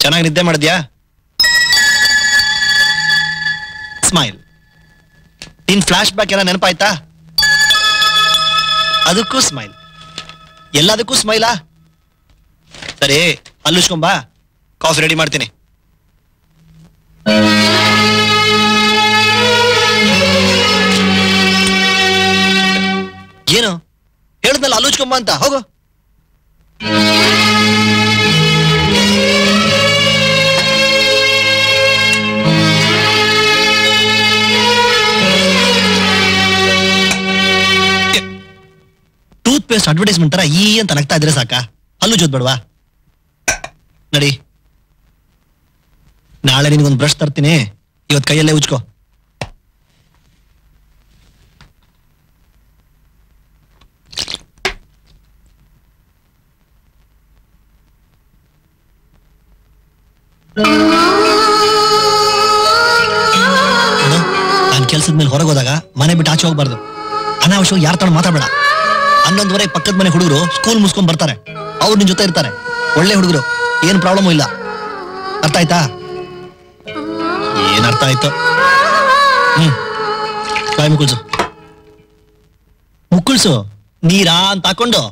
ಚೆನ್ನಾಗಿ ನಿದ್ದೆ ಮಾಡಿದ್ಯಾ? ಸ್ಮೈಲ್. ನಿನ್ ಫ್ಲಾಶ್ ಬ್ಯಾಕ್ ಎಲ್ಲ ನೆನಪಾಯ್ತಾ? ಅದಕ್ಕೂ ಸ್ಮೈಲ್. ಎಲ್ಲದಕ್ಕೂ ಸ್ಮೈಲಾ? ಸರಿ, ಅಲ್ಲುಸ್ಕೊಂಬಾ, ಕಾಫಿ ರೆಡಿ ಮಾಡ್ತೀನಿ. ಏನು ಹೇಳ್ದಲ್ಲ, ಅಲ್ಲುಚ್ಕೊಂಬ ಅಂತ. ಹೋಗು. ಟೂತ್ ಪೇಸ್ಟ್ ಅಡ್ವರ್ಟೈಸ್ಮೆಂಟ್ ತರ ಈ ಅಂತ ನಗ್ತಾ ಇದ್ರೆ ಸಾಕ? ಹಲ್ಲು ಜೋದ್ ಬೇಡವಾ? ನಡಿ, ನಾಳೆ ನಿನ್ಗೊಂದು ಬ್ರಷ್ ತರ್ತೀನಿ, ಇವತ್ತು ಕೈಯಲ್ಲೇ ಉಜ್ಕೋ. ನಾನು ಕೆಲ್ಸದ ಮೇಲೆ ಹೊರಗೆ ಹೋದಾಗ ಮನೆ ಬಿಟ್ಟು ಆಚೆ ಹೋಗ್ಬಾರ್ದು. ಅನಾವಶ್ಯವಾಗಿ ಯಾರ ತರ ಮಾತಾಡಬೇಡ. 11:30 ಪಕ್ಕದ ಮನೆ ಹುಡುಗರು ಸ್ಕೂಲ್ ಮುಗಿಸ್ಕೊಂಡ್ ಬರ್ತಾರೆ, ಅವ್ರು ನಿನ್ ಜೊತೆ ಇರ್ತಾರೆ. ಒಳ್ಳೆ ಹುಡುಗರು, ಏನ್ ಪ್ರಾಬ್ಲಮ್ ಇಲ್ಲ. ಅರ್ಥ ಆಯ್ತಾ? ಏನ್ ಅರ್ಥ ಆಯ್ತು? ಬಾಯ್ ಮುಕ್ಕುಳ್ಸು. ಮುಕ್ಕುಳ್ಸು ನೀರಾ ಅಂತ ಹಾಕೊಂಡು.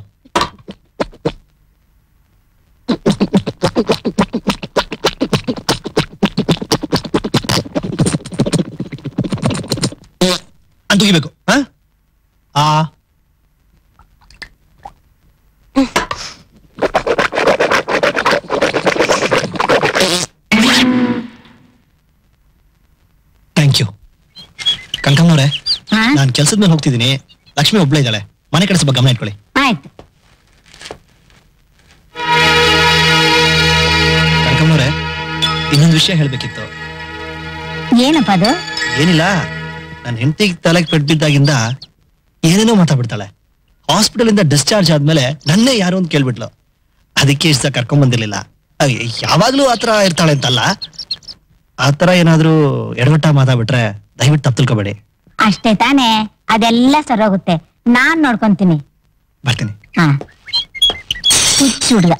ಅಂತುಗಿಬೇಕು. Thank you. ಕನಕಮ್ಮನವ್ರೆ, ನಾನು ಕೆಲ್ಸದ ಮೇಲೆ ಹೋಗ್ತಿದ್ದೀನಿ. ಲಕ್ಷ್ಮಿ ಒಬ್ಳೆ ಇದ್ದಾಳೆ, ಮನೆ ಕಡೆ ಸ್ವಲ್ಪ ಗಮನ ಇಟ್ಕೊಳ್ಳಿ. ಆಯ್ತು. ಕನಕಮ್ಮನವ್ರೆ, ಇನ್ನೊಂದು ವಿಷಯ ಹೇಳ್ಬೇಕಿತ್ತು. ಏನಪ್ಪ ಅದು? ಏನಿಲ್ಲ, ನನ್ನ ಹೆಂಡತಿಗೆ ತಲೆಗೆ ಪೆಟ್ಬಿದ್ದಾಗಿಂದ ಏನೇನೋ ಮಾತಾಡ್ಬಿಡ್ತಾಳೆ. ಹಾಸ್ಪಿಟಲ್ ಇಂದ ಡಿಸ್ಚಾರ್ಜ್ ಆದ್ಮೇಲೆ ನನ್ನೇ ಯಾರು ಅಂತ ಕೇಳ್ಬಿಟ್ಲು. ಅದಕ್ಕೆ ಇಷ್ಟ ಕರ್ಕೊಂಡ್ ಬಂದಿರ್ಲಿಲ್ಲ. ಯಾವಾಗ್ಲೂ ಆತರ ಇರ್ತಾಳೆ ಅಂತಲ್ಲ, ಆತರ ಏನಾದ್ರೂ ಎಡವಟ್ಟ ಮಾತಾಡ್ಬಿಟ್ರೆ ದಯವಿಟ್ಟು ತಪ್ಪು ತಿಳ್ಕೊಬೇಡಿ. ಅಷ್ಟೇ ತಾನೇ, ಅದೆಲ್ಲ ಸರೋಗುತ್ತೆ. ನಾನ್ ನೋಡ್ಕೊಂತೀನಿ. ಬರ್ತೀನಿ. ಹುಚ್ಚ ಹುಡುಗ.